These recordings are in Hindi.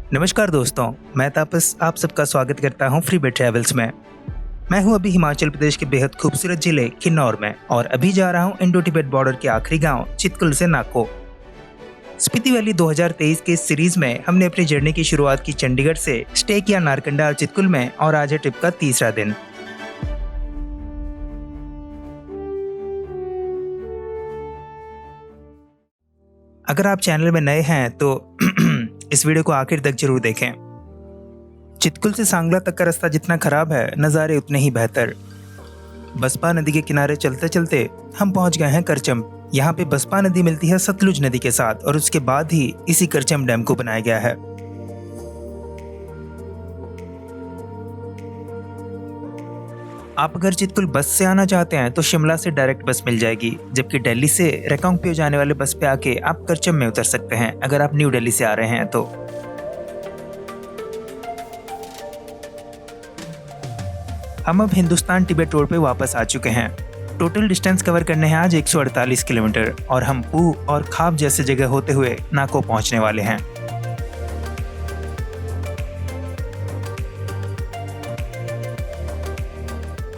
नमस्कार दोस्तों, मैं तापस आप सबका स्वागत करता हूं फ्री बेट ट्रैवल्स में। मैं हूं अभी हिमाचल प्रदेश के बेहद खूबसूरत जिले किन्नौर में और अभी जा रहा हूं इंडो तिब्बत बॉर्डर के आखिरी गांव चितकुल से नाको। स्पीति वैली 2023 के इस सीरीज में हमने अपनी जर्नी की शुरुआत की चंडीगढ़ से, स्टे किया नारकंडा और चितकुल में और आज है ट्रिप का तीसरा दिन। अगर आप चैनल में नए हैं तो इस वीडियो को आखिर तक जरूर देखें। चितकुल से सांगला तक का रास्ता जितना खराब है, नज़ारे उतने ही बेहतर। बसपा नदी के किनारे चलते चलते हम पहुंच गए हैं करचम। यहाँ पे बसपा नदी मिलती है सतलुज नदी के साथ और उसके बाद ही इसी करचम डैम को बनाया गया है। आप अगर चितकुल बस से आना चाहते हैं तो शिमला से डायरेक्ट बस मिल जाएगी, जबकि दिल्ली से रेकोंगपियो जाने वाले बस पे आके आप करचम में उतर सकते हैं अगर आप न्यू दिल्ली से आ रहे हैं तो। हम अब हिंदुस्तान तिब्बत रोड पे वापस आ चुके हैं। टोटल डिस्टेंस कवर करने हैं आज 148 किलोमीटर और हम पू और खाब जैसे जगह होते हुए नाको पहुंचने वाले हैं।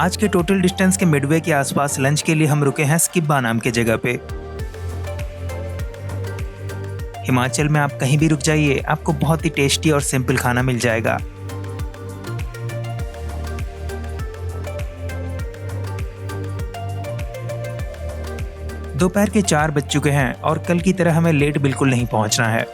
आज के टोटल डिस्टेंस के मिडवे के आसपास लंच के लिए हम रुके हैं स्किब्बा नाम के जगह पे। हिमाचल में आप कहीं भी रुक जाइए, आपको बहुत ही टेस्टी और सिंपल खाना मिल जाएगा। दोपहर के 4 बज चुके हैं और कल की तरह हमें लेट बिल्कुल नहीं पहुंचना है।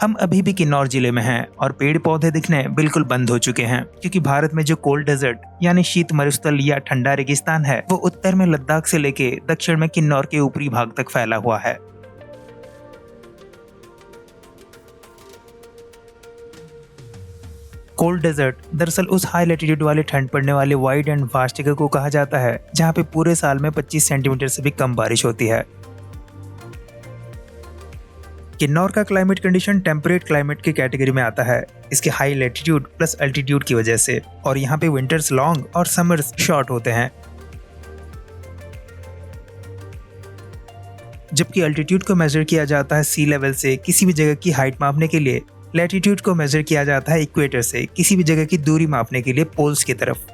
हम अभी भी किन्नौर जिले में हैं और पेड़ पौधे दिखने बिल्कुल बंद हो चुके हैं, क्योंकि भारत में जो कोल्ड डेजर्ट यानी शीत मरुस्थल या ठंडा रेगिस्तान है वो उत्तर में लद्दाख से लेके दक्षिण में किन्नौर के ऊपरी भाग तक फैला हुआ है। कोल्ड डेजर्ट दरअसल उस हाई लैटिट्यूड वाले ठंड पड़ने वाले वाइड एंड वास्ट जगह को कहा जाता है जहाँ पे पूरे साल में 25 सेंटीमीटर से भी कम बारिश होती है। किन्नौर का क्लाइमेट कंडीशन टेम्परेट क्लाइमेट की कैटेगरी में आता है, इसके हाई लैटिट्यूड प्लस अल्टीट्यूड की वजह से, और यहाँ पे विंटर्स लॉन्ग और समर्स शॉर्ट होते हैं। जबकि अल्टीट्यूड को मेजर किया जाता है सी लेवल से किसी भी जगह की हाइट मापने के लिए, लैटिट्यूड को मेजर किया जाता है इक्वेटर से किसी भी जगह की दूरी मापने के लिए पोल्स की तरफ।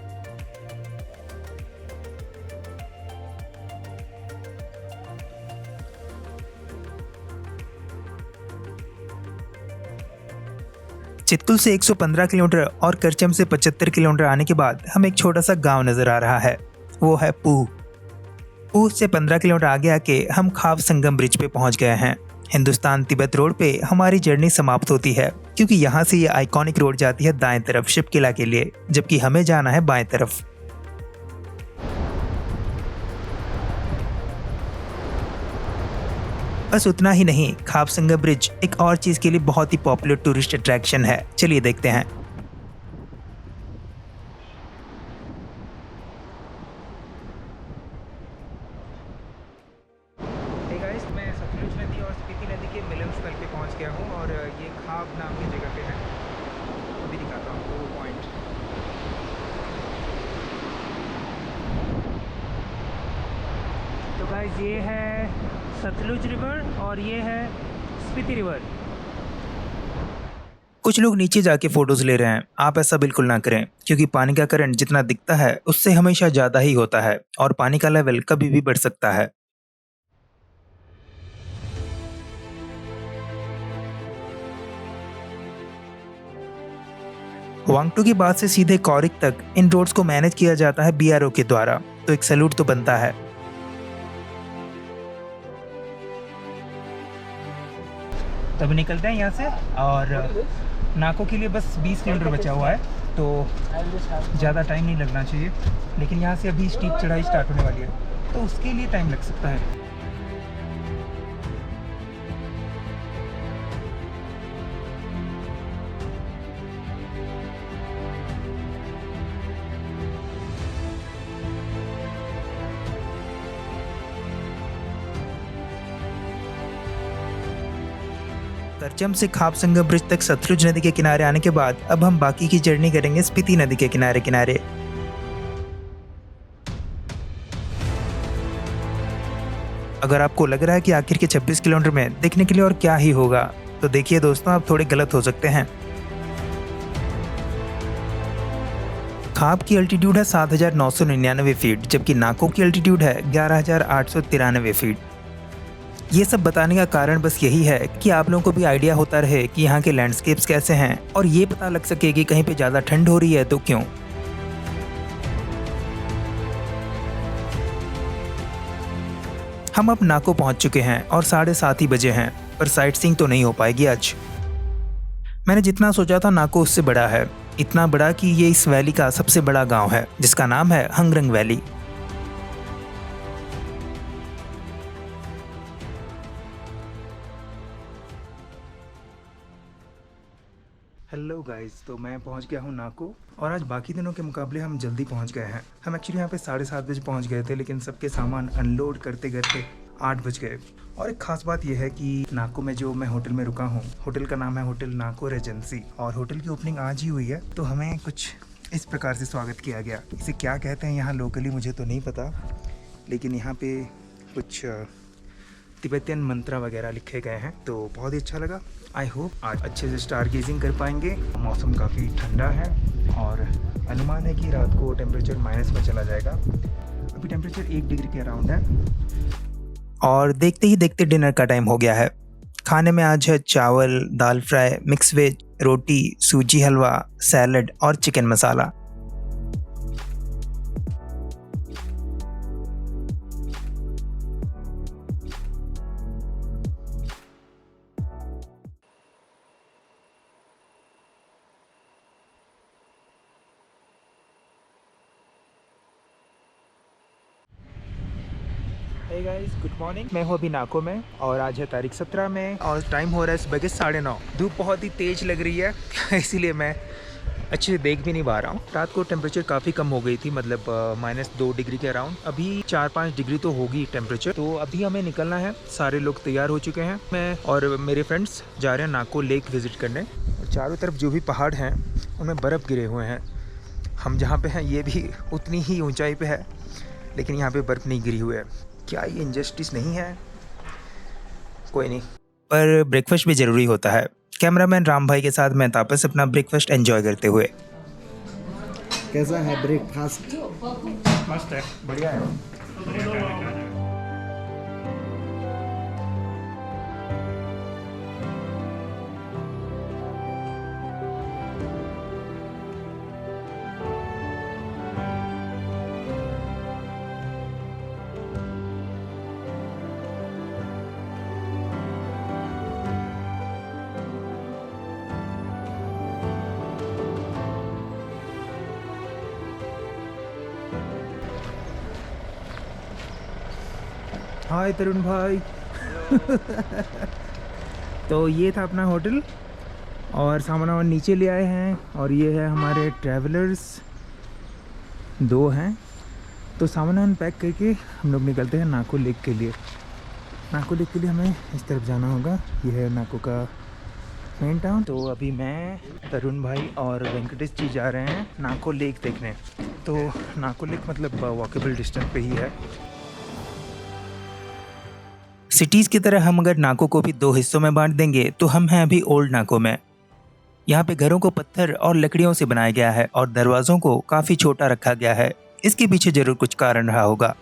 चितकुल से 115 किलोमीटर और करचम से 75 किलोमीटर आने के बाद हमें एक छोटा सा गांव नजर आ रहा है, वो है पू। पू से 15 किलोमीटर आगे आके हम खाब संगम ब्रिज पे पहुंच गए हैं। हिंदुस्तान तिब्बत रोड पे हमारी जर्नी समाप्त होती है, क्योंकि यहाँ से ये आइकॉनिक रोड जाती है दाएं तरफ शिप किला के लिए, जबकि हमें जाना है बाएं तरफ। बस उतना ही नहीं, खाब संगम ब्रिज एक और चीज के लिए बहुत ही पॉपुलर टूरिस्ट अट्रैक्शन है। चलिए देखते हैं। हे गाइस, मैं सतलुज नदी और स्पीति नदी के मिलन स्थल पे पहुंच गया हूं और ये खाब नाम की जगह पे है। अभी दिखाता हूं आपको वो पॉइंट। तो गाइस, ये है सतलुज रिवर और ये है स्पीति रिवर। कुछ लोग नीचे जाके फोटोज ले रहे हैं, आप ऐसा बिल्कुल ना करें, क्योंकि पानी का करंट जितना दिखता है उससे हमेशा ज्यादा ही होता है और पानी का लेवल कभी भी बढ़ सकता है। वांगटू के बाद से सीधे कौरिक तक इन रोड्स को मैनेज किया जाता है बीआरओ के द्वारा, तो एक सैल्यूट तो बनता है। तब निकलते हैं यहाँ से और नाको के लिए बस 20 किलोमीटर बचा हुआ है, तो ज़्यादा टाइम नहीं लगना चाहिए। लेकिन यहाँ से अभी स्टीप चढ़ाई स्टार्ट होने वाली है, तो उसके लिए टाइम लग सकता है। करचम से खाप संगम ब्रिज तक सतलुज नदी के किनारे आने के बाद अब हम बाकी की जर्नी करेंगे स्पीति नदी के किनारे किनारे। अगर आपको लग रहा है कि आखिर के 26 किलोमीटर में देखने के लिए और क्या ही होगा, तो देखिए दोस्तों, आप थोड़े गलत हो सकते हैं। खाप की अल्टीट्यूड है 7,999 फीट, जबकि नाको की अल्टीट्यूड है 11,893 फीट। ये सब बताने का कारण बस यही है कि आप लोगों को भी आइडिया होता रहे कि यहाँ के लैंडस्केप्स कैसे हैं और ये पता लग सके कि कहीं पे ज़्यादा ठंड हो रही है तो क्यों। हम अब नाको पहुंच चुके हैं और 7:30 ही बजे हैं, पर साइट सीइंग तो नहीं हो पाएगी आज। मैंने जितना सोचा था नाको उससे बड़ा है, इतना बड़ा कि ये इस वैली का सबसे बड़ा गांव है जिसका नाम है हंगरंग वैली। हेलो गाइस, तो मैं पहुंच गया हूं नाको और आज बाकी दिनों के मुकाबले हम जल्दी पहुंच गए हैं। हम एक्चुअली यहाँ पे 7:30 बजे पहुंच गए थे, लेकिन सबके सामान अनलोड करते करते 8 बज गए। और एक खास बात यह है कि नाको में जो मैं होटल में रुका हूँ, होटल का नाम है होटल नाको रेजेंसी, और होटल की ओपनिंग आज ही हुई है। तो हमें कुछ इस प्रकार से स्वागत किया गया। इसे क्या कहते हैं यहाँ लोकली मुझे तो नहीं पता, लेकिन यहाँ पे कुछ तिब्बतियन मंत्र वगैरह लिखे गए हैं, तो बहुत ही अच्छा लगा। आई होप आज अच्छे से स्टार गेजिंग कर पाएंगे। मौसम काफ़ी ठंडा है और अनुमान है कि रात को टेम्परेचर माइनस में चला जाएगा। अभी टेम्परेचर 1 डिग्री के अराउंड है। और देखते ही देखते डिनर का टाइम हो गया है। खाने में आज है चावल, दाल फ्राई, मिक्स वेज, रोटी, सूजी हलवा, सैलड और चिकन मसाला। Hey guys, good morning. मैं हूँ अभी नाको में और आज है तारीख 17 में और टाइम हो रहा है सुबह के 9:30। धूप बहुत ही तेज़ लग रही है इसीलिए मैं अच्छे से देख भी नहीं पा रहा हूँ। रात को टेम्परेचर काफ़ी कम हो गई थी, मतलब -2 डिग्री के अराउंड। अभी 4-5 डिग्री तो होगी टेम्परेचर। तो अभी हमें निकलना है। सारे लोग तैयार हो चुके हैं। मैं और मेरे फ्रेंड्स जा रहे हैं नाको लेक विज़िट करने। और चारों तरफ जो भी पहाड़ हैं उनमें बर्फ़ गिरे हुए हैं। हम जहाँ पे हैं ये भी उतनी ही ऊंचाई पे है, लेकिन यहाँ पे बर्फ़ नहीं गिरी हुई है। क्या ये इनजस्टिस नहीं है? कोई नहीं, पर ब्रेकफास्ट भी ज़रूरी होता है। कैमरामैन राम भाई के साथ मैं तापस अपना ब्रेकफास्ट एंजॉय करते हुए। कैसा है ब्रेकफास्ट? मस्त है, बढ़िया है। हाय तरुण भाई तो ये था अपना होटल और सामान वामान नीचे ले आए हैं। और ये है हमारे ट्रैवलर्स, 2 हैं। तो सामान वामान पैक करके हम लोग निकलते हैं नाको लेक के लिए। नाको लेक के लिए हमें इस तरफ जाना होगा। ये है नाको का मेन टाउन। तो अभी मैं, तरुण भाई और वेंकटेश जी जा रहे हैं नाको लेक देखने। तो नाको लेक मतलब वॉकेबल डिस्टेंस पे ही है। सिटीज़ की तरह हम अगर नाको को भी 2 हिस्सों में बांट देंगे तो हम हैं अभी ओल्ड नाको में। यहाँ पे घरों को पत्थर और लकड़ियों से बनाया गया है और दरवाज़ों को काफ़ी छोटा रखा गया है। इसके पीछे जरूर कुछ कारण रहा होगा।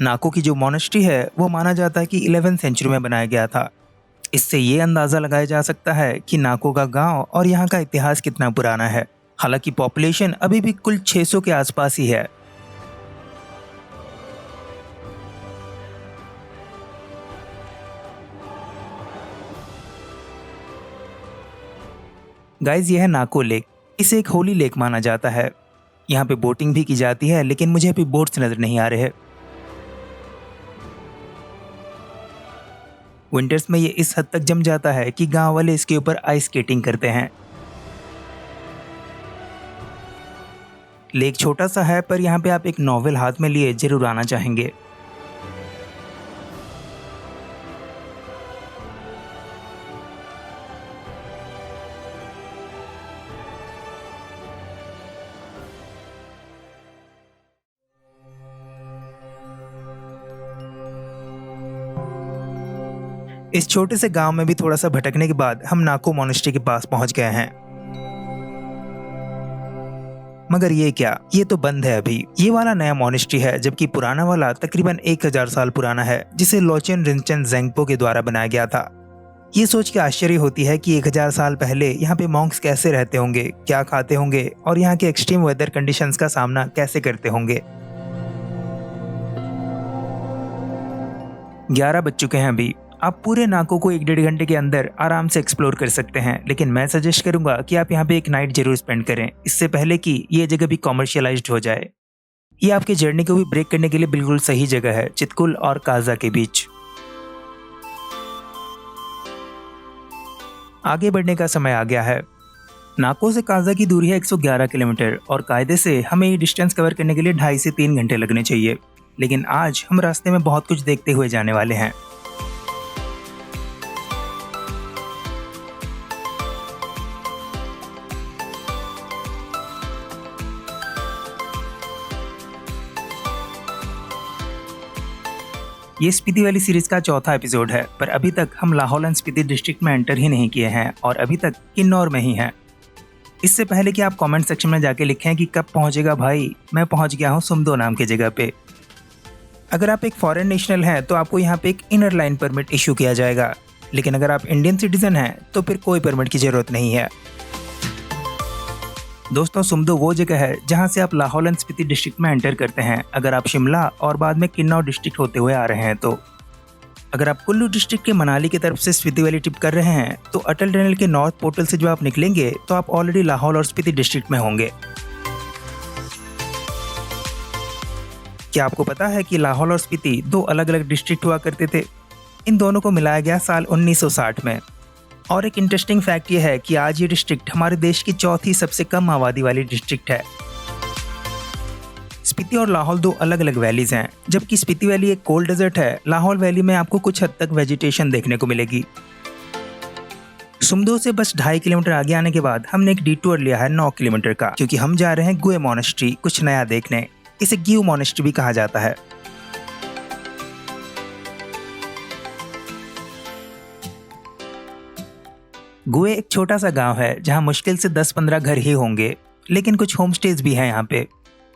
नाको की जो मोनेस्ट्री है वो माना जाता है कि 11वीं सेंचुरी में बनाया गया था। इससे ये अंदाज़ा लगाया जा सकता है कि नाको का गांव और यहाँ का इतिहास कितना पुराना है। हालांकि पॉपुलेशन अभी भी कुल 600 के आसपास ही है। गाइज, ये है नाको लेक। इसे एक होली लेक माना जाता है। यहाँ पे बोटिंग भी की जाती है, लेकिन मुझे अभी बोट्स नजर नहीं आ रहे। विंटर्स में ये इस हद तक जम जाता है कि गांव वाले इसके ऊपर आइस स्केटिंग करते हैं। लेक छोटा सा है, पर यहाँ पे आप एक नॉवेल हाथ में लिए जरूर आना चाहेंगे। इस छोटे से गांव में भी थोड़ा सा भटकने के बाद हम नाको मोनेस्ट्री के पास पहुंच गए हैं। मगर ये क्या, ये तो बंद है अभी। ये वाला नया मोनेस्ट्री है, जबकि पुराना वाला तकरीबन 1000 साल पुराना है, जिसे लोचेन रिंचेन ज़ेंगपो के द्वारा बनाया गया था। ये सोच के आश्चर्य होती है कि 1000 साल पहले यहाँ पे मॉन्क्स कैसे रहते होंगे, क्या खाते होंगे और यहाँ के एक्सट्रीम वेदर कंडीशंस का सामना कैसे करते होंगे। 11 बज चुके हैं अभी। आप पूरे नाको को 1-1.5 घंटे के अंदर आराम से एक्सप्लोर कर सकते हैं, लेकिन मैं सजेस्ट करूंगा कि आप यहाँ पे एक नाइट जरूर स्पेंड करें, इससे पहले कि ये जगह भी कॉमर्शियलाइज्ड हो जाए। ये आपके जर्नी को भी ब्रेक करने के लिए बिल्कुल सही जगह है, चितकुल और काजा के बीच। आगे बढ़ने का समय आ गया है। नाको से काजा की दूरी है 111 किलोमीटर और कायदे से हमें ये डिस्टेंस कवर करने के लिए 2.5 से 3 घंटे लगने चाहिए, लेकिन आज हम रास्ते में बहुत कुछ देखते हुए जाने वाले हैं। ये स्पीति वैली सीरीज का चौथा एपिसोड है, पर अभी तक हम लाहौल एंड स्पीति डिस्ट्रिक्ट में एंटर ही नहीं किए हैं और अभी तक किन्नौर में ही हैं। इससे पहले कि आप कमेंट सेक्शन में जाके लिखें कि कब पहुंचेगा भाई, मैं पहुंच गया हूं सुमदो नाम की जगह पे। अगर आप एक फॉरेन नेशनल हैं तो आपको यहाँ पे एक इनर लाइन परमिट इशू किया जाएगा, लेकिन अगर आप इंडियन सिटीजन हैं तो फिर कोई परमिट की जरूरत नहीं है। दोस्तों, सुमदो वो जगह है जहां से आप लाहौल एंड स्पीति डिस्ट्रिक्ट में एंटर करते हैं अगर आप शिमला और बाद में किन्नौर डिस्ट्रिक्ट होते हुए आ रहे हैं तो। अगर आप कुल्लू डिस्ट्रिक्ट के मनाली की तरफ से स्पीति वैली ट्रिप कर रहे हैं तो अटल टनल के नॉर्थ पोर्टल से जो आप निकलेंगे तो आप ऑलरेडी लाहौल और स्पीति डिस्ट्रिक्ट में होंगे। क्या आपको पता है कि लाहौल और स्पीति 2 अलग अलग डिस्ट्रिक्ट हुआ करते थे? इन दोनों को मिलाया गया साल 1960 में। और एक इंटरेस्टिंग फैक्ट ये है कि आज ये डिस्ट्रिक्ट हमारे देश की चौथी सबसे कम आबादी वाली डिस्ट्रिक्ट है। स्पीति और लाहौल 2 अलग अलग वैलीज हैं। जबकि स्पीति वैली एक कोल्ड डेजर्ट है, लाहौल वैली में आपको कुछ हद तक वेजिटेशन देखने को मिलेगी। सुमदो से बस 2.5 किलोमीटर आगे आने के बाद हमने एक डिटूर लिया है 9 किलोमीटर का, क्योंकि हम जा रहे हैं गुए मोनेस्ट्री कुछ नया देखने। इसे गिव मोनेस्ट्री भी कहा जाता है। गुए एक छोटा सा गांव है जहां मुश्किल से 10-15 घर ही होंगे, लेकिन कुछ होम स्टेज भी हैं यहाँ पे।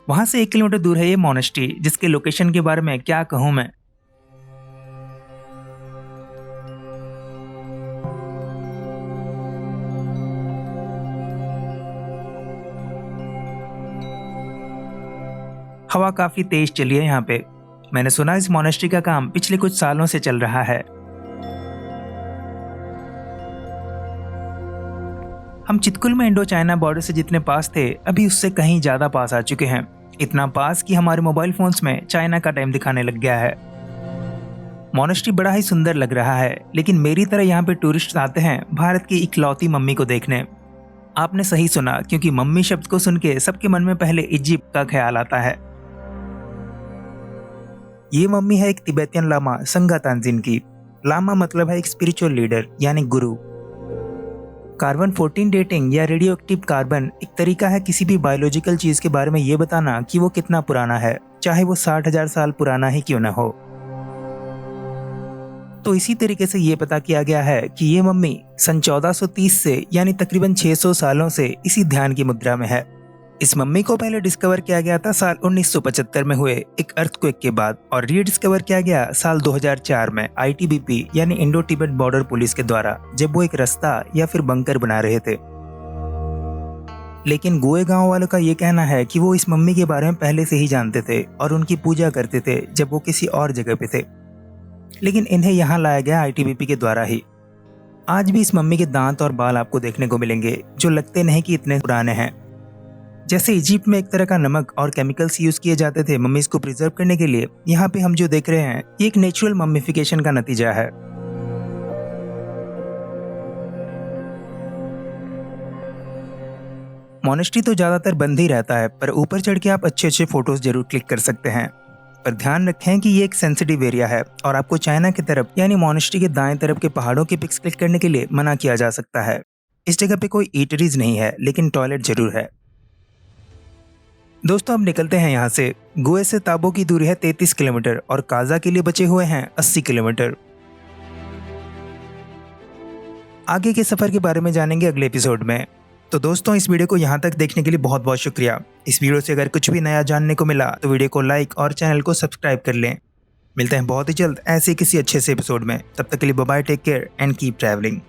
वहां से 1 किलोमीटर दूर है ये मोनेस्ट्री, जिसके लोकेशन के बारे में क्या कहूँ मैं। हवा काफी तेज चली है यहाँ पे। मैंने सुना इस मोनेस्ट्री का काम पिछले कुछ सालों से चल रहा है। हम चितकुल में इंडो चाइना बॉर्डर से जितने पास थे अभी उससे कहीं ज्यादा पास आ चुके हैं। इतना पास कि हमारे मोबाइल फोन्स में चाइना का टाइम दिखाने लग गया है। मोनेस्ट्री बड़ा ही सुंदर लग रहा है, लेकिन मेरी तरह यहाँ पे टूरिस्ट आते हैं भारत की इकलौती मम्मी को देखने। आपने सही सुना, क्योंकि मम्मी शब्द को सुन के सबके मन में पहले इजिप्ट का ख्याल आता है। ये मम्मी है एक तिब्बतियन लामा संगा तांजिन की। लामा मतलब है एक स्पिरिचुअल लीडर यानी गुरु। कार्बन 14 डेटिंग या रेडियो एक्टिव कार्बन एक तरीका है किसी भी बायोलॉजिकल चीज के बारे में ये बताना कि वो कितना पुराना है, चाहे वो 60,000 साल पुराना ही क्यों न हो। तो इसी तरीके से ये पता किया गया है कि ये मम्मी सन 1430 से यानी तकरीबन 600 सालों से इसी ध्यान की मुद्रा में है। इस मम्मी को पहले डिस्कवर किया गया था साल 1975 में हुए एक अर्थक्वेक के बाद, और रीडिस्कवर किया गया साल 2004 में ITBP यानी इंडो तिब्बत बॉर्डर पुलिस के द्वारा, जब वो एक रास्ता या फिर बंकर बना रहे थे। लेकिन गुए गांव वालों का ये कहना है कि वो इस मम्मी के बारे में पहले से ही जानते थे और उनकी पूजा करते थे जब वो किसी और जगह पे थे, लेकिन इन्हें यहाँ लाया गया ITBP के द्वारा ही। आज भी इस मम्मी के दांत और बाल आपको देखने को मिलेंगे जो लगते नहीं कि इतने पुराने हैं। जैसे इजिप्ट में एक तरह का नमक और केमिकल्स यूज किए जाते थे मम्मीज को प्रिजर्व करने के लिए, यहाँ पे हम जो देख रहे हैं ये एक नेचुरल मम्मीफिकेशन का नतीजा है। मोनेस्ट्री तो ज्यादातर बंद ही रहता है, पर ऊपर चढ़ के आप अच्छे अच्छे फोटोज जरूर क्लिक कर सकते हैं। पर ध्यान रखें कि ये एक सेंसिटिव एरिया है और आपको चाइना की तरफ यानी मोनेस्ट्री के दाएं तरफ के पहाड़ों के पिक्स क्लिक करने के लिए मना किया जा सकता है। इस जगह पे कोई ईटरीज नहीं है, लेकिन टॉयलेट जरूर है। दोस्तों, अब निकलते हैं यहाँ से। गुए से ताबो की दूरी है 33 किलोमीटर और काजा के लिए बचे हुए हैं 80 किलोमीटर। आगे के सफ़र के बारे में जानेंगे अगले एपिसोड में। तो दोस्तों, इस वीडियो को यहाँ तक देखने के लिए बहुत बहुत शुक्रिया। इस वीडियो से अगर कुछ भी नया जानने को मिला तो वीडियो को लाइक और चैनल को सब्सक्राइब कर लें। मिलते हैं बहुत ही जल्द ऐसे किसी अच्छे से एपिसोड में। तब तक के लिए bye bye, take care and keep travelling.